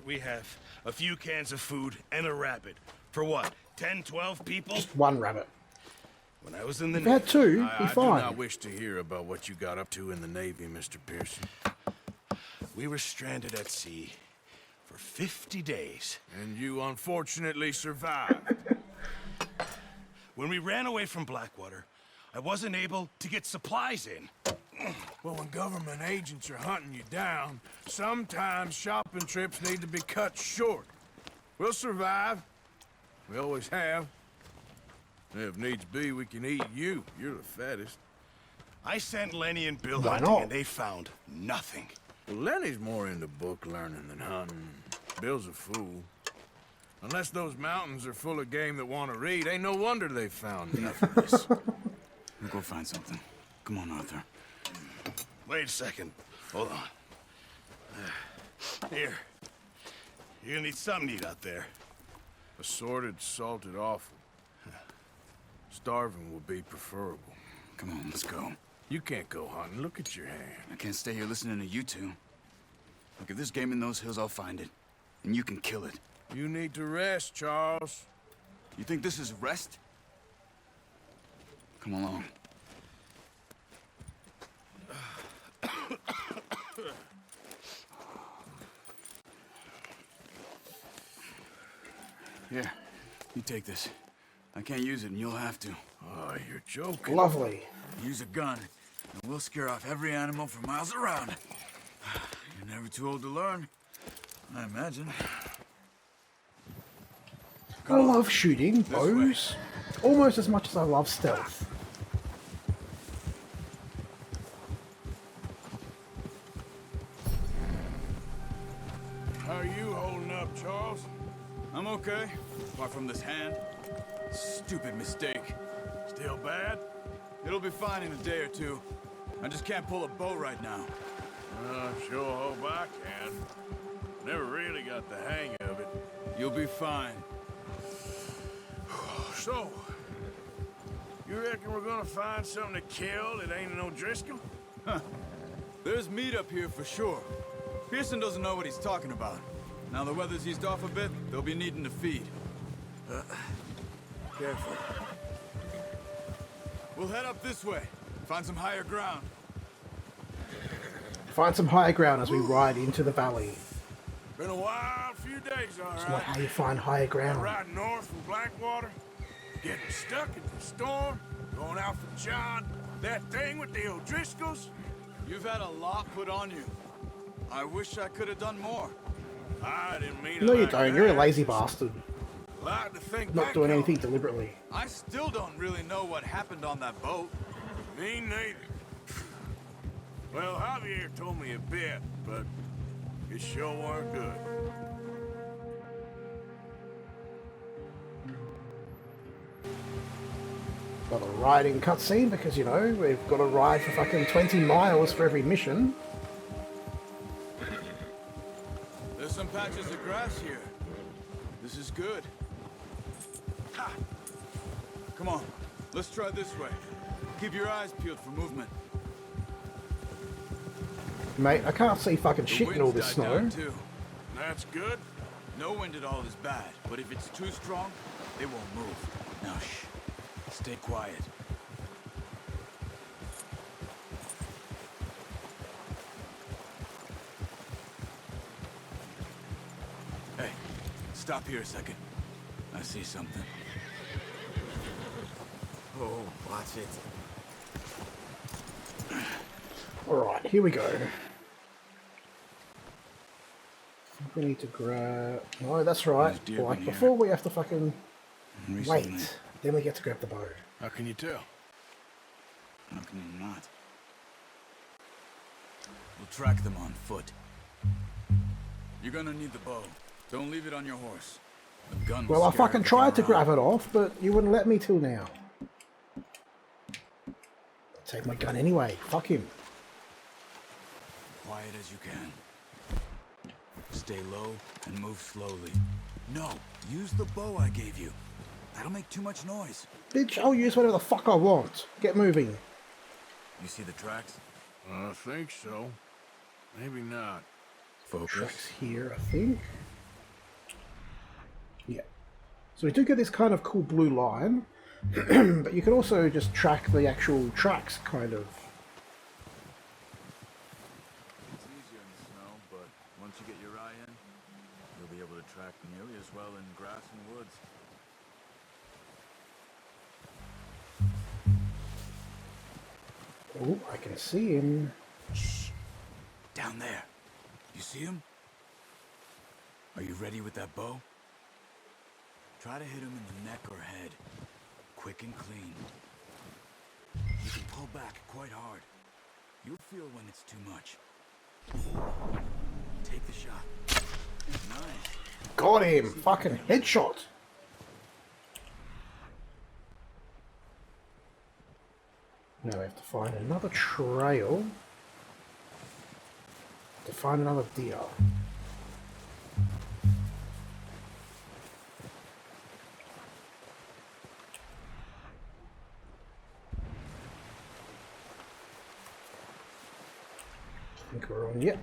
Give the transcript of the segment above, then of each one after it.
we have a few cans of food and a rabbit. For what, 10, 12 people? Just one rabbit. When I was in the If you had two, be I do fine. not wish to hear about what you got up to in the Navy, Mr. Pearson. We were stranded at sea for 50 days. And you unfortunately survived. When we ran away from Blackwater, I wasn't able to get supplies in. Well, when government agents are hunting you down, sometimes shopping trips need to be cut short. We'll survive. We always have. If needs be, we can eat you. You're the fattest. I sent Lenny and Bill Why hunting, not? and they found nothing. Well, Lenny's more into book learning than hunting. Bill's a fool. Unless those mountains are full of game that want to read, ain't no wonder they found nothing. We'll go find something. Come on, Arthur. Wait a second. Hold on. Here. You're gonna need something to eat out there. Assorted, salted offal. Starving will be preferable. Come on, let's go. You can't go hunting. Look at your hand. I can't stay here listening to you two. Look, if there's game in those hills, I'll find it. And you can kill it. You need to rest, Charles. You think this is rest? Come along. Here, you take this. I can't use it, and you'll have to. Oh, you're joking. Lovely. Use a gun, and we'll scare off every animal for miles around. You're never too old to learn, I imagine. I love shooting bows almost as much as I love stealth. How are you holding up, Charles? I'm okay, apart from this hand. Stupid mistake. Still bad? It'll be fine in a day or two. I just can't pull a bow right now. Sure hope I can. Never really got the hang of it. You'll be fine. So, you reckon we're gonna find something to kill that ain't no Driscoll? There's meat up here for sure. Pearson doesn't know what he's talking about. Now the weather's eased off a bit, they'll be needing to feed. Careful. We'll head up this way. Find some higher ground. Find some higher ground as we ride into the valley. Been a wild few days, all It's not right. how you find higher ground. Riding north from Blackwater, getting stuck in the storm, going out for John, that thing with the O'Driscolls. You've had a lot put on you. I wish I could have done more. I didn't mean it No, you like don't. You're a that. lazy bastard. Like to think Not back doing on anything it. deliberately. I still don't really know what happened on that boat. Me neither. Well, Javier told me a bit, but it sure weren't good. Got a riding cutscene because, you know, we've got to ride for fucking 20 miles for every mission. There's some patches of grass here. This is good. Ha! Come on, let's try this way. Keep your eyes peeled for movement. Mate, I can't see fucking The shit in all wind's this died snow. down, too. That's good. No wind at all is bad, but if it's too strong, they won't move. Now shh. Stay quiet. Hey, stop here a second. I see something. Oh, watch it. Alright, here we go. We need to grab... Oh, that's right. There's deer Like in here. before we have to fucking Recently. wait. Then we get to grab the bow. How can you tell? How can you not? We'll track them on foot. You're gonna need the bow. Don't leave it on your horse. The gun will Well, I scare fucking everything tried to around. grab it off, but you wouldn't let me till now. Take my gun anyway. Fuck him. Quiet as you can. Stay low and move slowly. No, use the bow I gave you. That'll make too much noise. Bitch, I'll use whatever the fuck I want. Get moving. You see the tracks? I think so. Maybe not. Focus. Tracks here, I think. Yeah. So we do get this kind of cool blue line, but you can also just track the actual tracks, kind of. It's easier in the snow, but once you get your eye in, you'll be able to track nearly as well in grass and woods. Oh, I can see him. Shh. Down there. You see him? Are you ready with that bow? Try to hit him in the neck or head. Quick and clean. You can pull back quite hard. You'll feel when it's too much. Take the shot. Nice. Got him! Fucking headshot! Now we have to find another trail to find another deer. I think we're on, yep,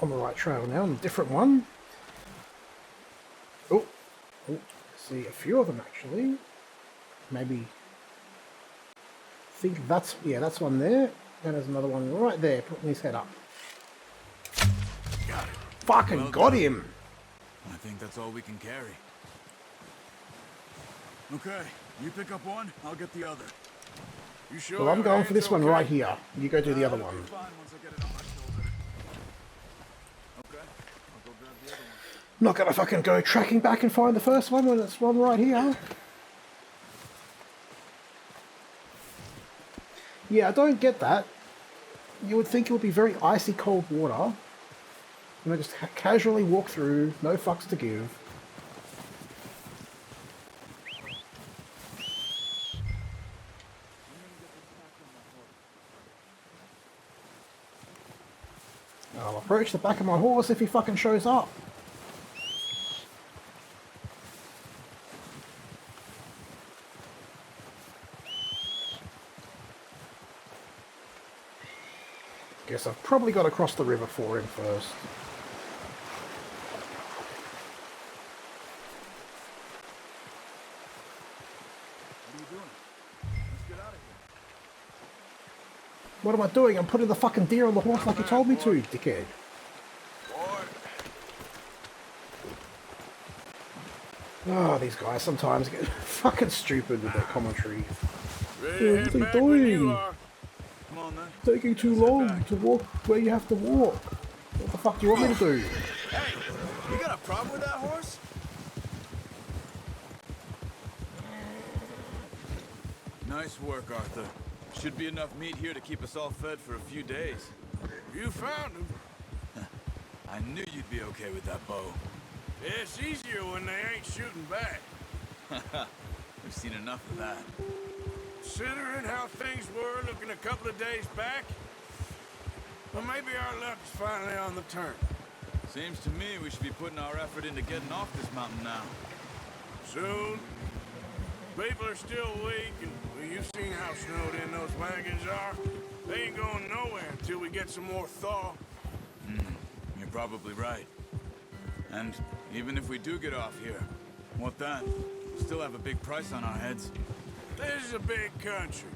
on the right trail now, on a different one. Oh, see a few of them actually. Maybe. I think that's, yeah, that's one there. And there's another one right there, putting his head up. Got it. Fucking Well got done. him! I think that's all we can carry. Okay, you pick up one, I'll get the other. You sure? Well, I'm your going for hand's this one okay? right here. You go do the other It'll be one. fine once I get it on my shoulder. Okay, I'll go grab the other one. I'm not gonna fucking go tracking back and find the first one when it's one right here. Yeah, I don't get that. You would think it would be very icy cold water. You know, just casually walk through, no fucks to give. I'll approach the back of my horse if he fucking shows up. Guess I've probably got to cross the river for him first. What are you doing? Let's get out of here. What am I doing? I'm putting the fucking deer on the horse like you told me to, dickhead. Oh, these guys sometimes get fucking stupid with their commentary. Ready to What head are they back when you doing? are. Come on then. Taking too long to walk where you have to walk. What the fuck do you want me to do? Hey, you got a problem with that horse? Nice work, Arthur. Should be enough meat here to keep us all fed for a few days. You found him. I knew you'd be okay with that bow. It's easier when they ain't shooting back. We've seen enough of that. Considering how things were looking a couple of days back, well, maybe our luck's finally on the turn. Seems to me we should be putting our effort into getting off this mountain now. Soon. People are still weak, and well, you've seen how snowed in those wagons are. They ain't going nowhere until we get some more thaw. You're probably right. And even if we do get off here, what then? We still have a big price on our heads. This is a big country.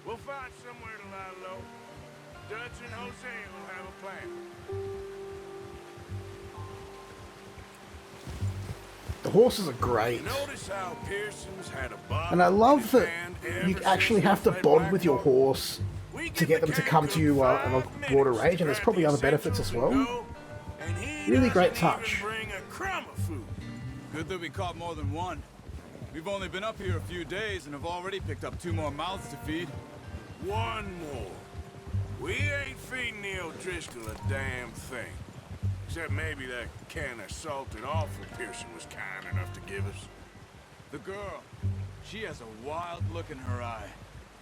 We'll find somewhere to lie low. Dutch and Jose will have a plan. The horses are great. Notice how Pearson's had a bob And I love in that hand you ever actually since have to we played bond with your Black horse We to give get the them to cat come to good you on a 5 broader minutes range, and there's probably to other benefits as essentials well. and go, and he Really great doesn't touch. even bring a crumb of food. Good that we caught more than one. We've only been up here a few days and have already picked up 2 more mouths to feed. One more. We ain't feeding the O'Driscoll a damn thing. Except maybe that can of salted offal Pearson was kind enough to give us. The girl, she has a wild look in her eye.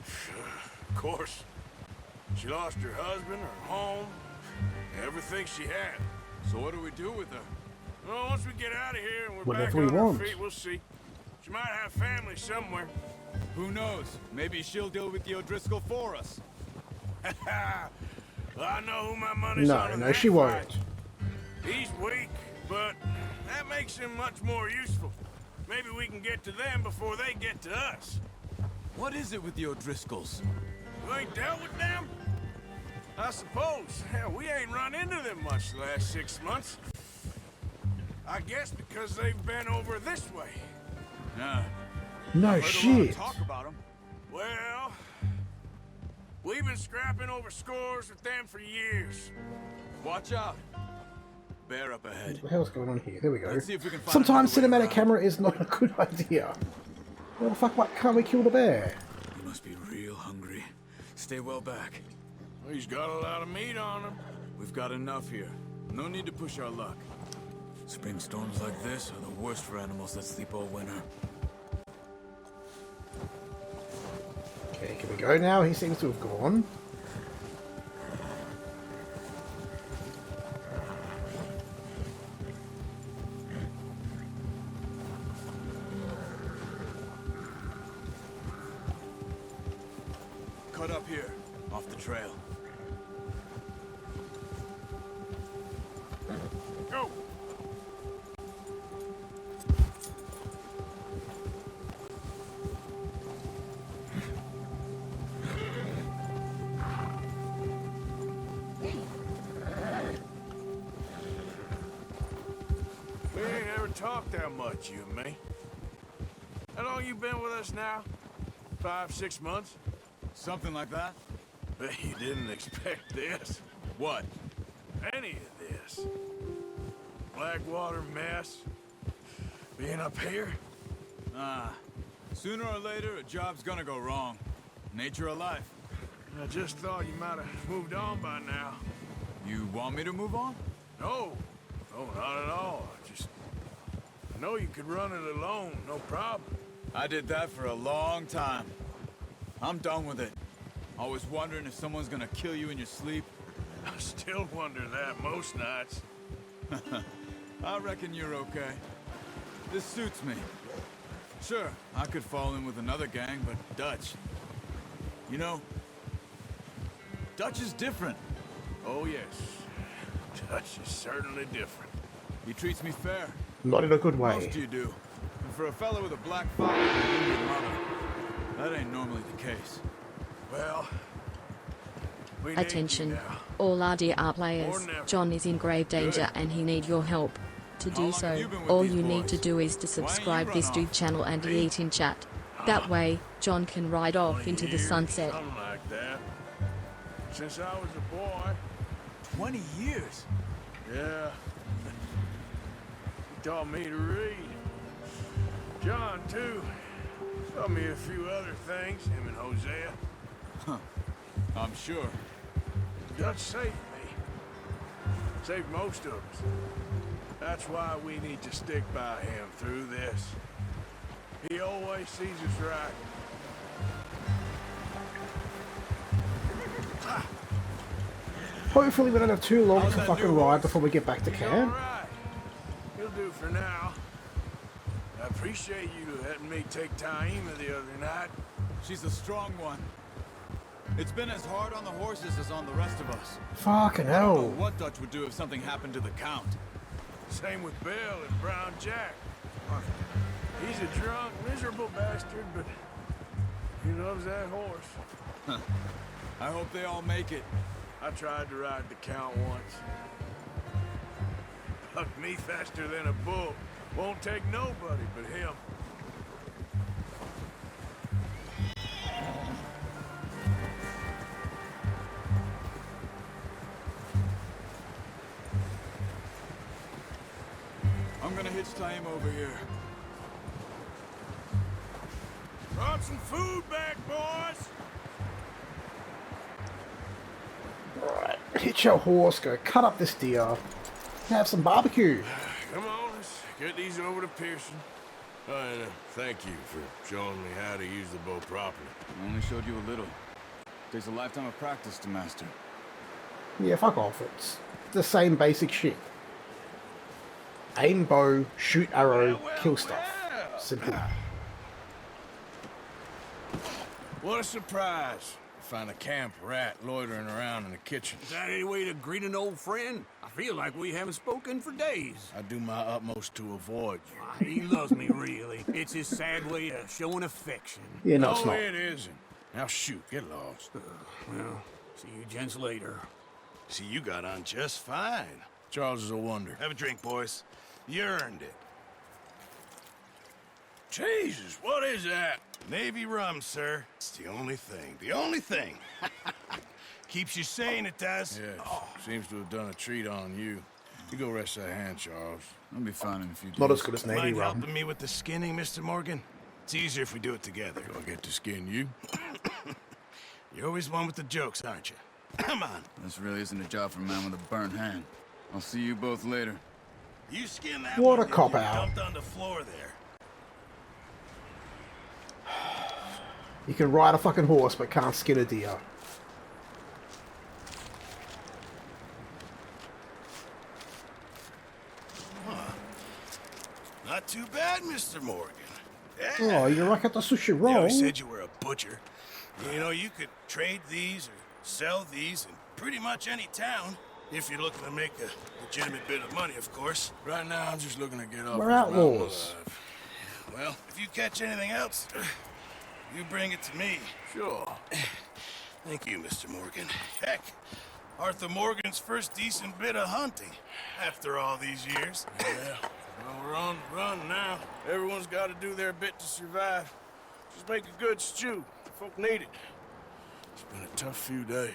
Of course. She lost her husband, her home, everything she had. So what do we do with her? Well, once we get out of here and we're Whatever back we on our want. feet, we'll see. She might have family somewhere. Who knows? Maybe she'll deal with the O'Driscoll for us. Well, I know who my money's on. No, in no, that she fight. won't. He's weak, but that makes makes him much more useful. Maybe we can get to them before they get to us. What is it with the O'Driscolls? You ain't dealt with them? I suppose. Hell, we ain't run into them much the last 6 months. I guess because they've been over this way. Nah. No Heard a lot shit. of talk about them. Well, we've been scrapping over scores with them for years. Watch out. Bear up ahead. What the hell's going on here? There we go. Let's see if we can find Sometimes another way cinematic around. camera is not a good idea. What the fuck, why can't we kill the bear? You must be real hungry. Stay well back. He's got a lot of meat on him. We've got enough here. No need to push our luck. Spring storms like this are the worst for animals that sleep all winter. Okay, can we go now? He seems to have gone. Cut up here, off the trail. Go! We ain't ever talked that much, you and me. How long you been with us now? 5, 6 months? Something like that? Bet you didn't expect this. What? Any of this. Blackwater mess. Being up here. Ah. Sooner or later, a job's gonna go wrong. Nature of life. I just thought you might have moved on by now. You want me to move on? No. No, not at all. I know you could run it alone, no problem. I did that for a long time. I'm done with it. Always wondering if someone's gonna kill you in your sleep. I still wonder that most nights. I reckon you're okay. This suits me. Sure, I could fall in with another gang, but Dutch... You know, Dutch is different. Oh, yes. Dutch is certainly different. He treats me fair. Not in a good way. Most you do. And for a fellow with a black father and an Indian mother, that ain't normally the case. Well, we need Attention, you now. all RDR players. More than ever. John is in grave danger and he need your help. To How do long so, have you been with all these you need boys? to do is to Why don't you subscribe run this off? dude channel and eat in chat. That way, John can ride off 20 into the years, sunset. Something like that. Since I was a boy. 20 years? Yeah. He taught me to read. John, too. Taught me a few other things, him and Hosea. I'm sure. Dutch saved me. Saved most of us. That's why we need to stick by him through this. He always sees us right. Hopefully we don't have too long How's to that fucking new ride horse? before we get back to He's camp. all right. He'll do for now. I appreciate you letting me take Taima the other night. She's a strong one. It's been as hard on the horses as on the rest of us. Fucking I don't know hell. what Dutch would do if something happened to the Count. Same with Bill and Brown Jack. He's a drunk, miserable bastard, but he loves that horse. I hope they all make it. I tried to ride the Count once. Bucked me faster than a bull. Won't take nobody but him. I'm gonna hitch Taima over here. Brought some food back, boys! Right. Hitch your horse, go cut up this deer, have some barbecue. Come on, let's get these over to Pearson. And thank you for showing me how to use the bow properly. I only showed you a little. Takes a lifetime of practice to master. Yeah, fuck off. It's the same basic shit. Aim bow, shoot arrow, kill stuff. Simple. What a surprise. Find a camp rat loitering around in the kitchen. Is that any way to greet an old friend? I feel like we haven't spoken for days. I do my utmost to avoid you. He loves me, really. It's his sad way of showing affection. Yeah, no, it's No, not. it isn't. Now shoot, get lost. Well, see you gents later. See, you got on just fine. Charles is a wonder. Have a drink, boys. You earned it. Jesus, what is that? Navy rum, sir. It's the only thing. The only thing. Keeps you sane, it does. Yeah, seems to have done a treat on you. You go rest that hand, Charles. I'll be fine in a few days. Not as good as Navy Mind rum. helping me with the skinning, Mr. Morgan? It's easier if we do it together. Do I get to skin you? You're always one with the jokes, aren't you? Come on. This really isn't a job for a man with a burnt hand. I'll see you both later. You skin that What one a that cop you out. dumped on the floor there. You can ride a fucking horse, but can't skin a deer. Not too bad, Mr. Morgan. Oh, you're like at the sushi They roll. always said you were a butcher. You know, you could trade these or sell these in pretty much any town. If you're looking to make a legitimate bit of money, of course. Right now, I'm just looking to get off We're this mountain outlaws. alive. Well, if you catch anything else, you bring it to me. Sure. Thank you, Mr. Morgan. Heck, Arthur Morgan's first decent bit of hunting after all these years. Yeah. Well, we're on the run now. Everyone's got to do their bit to survive. Just make a good stew. Folk need it. It's been a tough few days.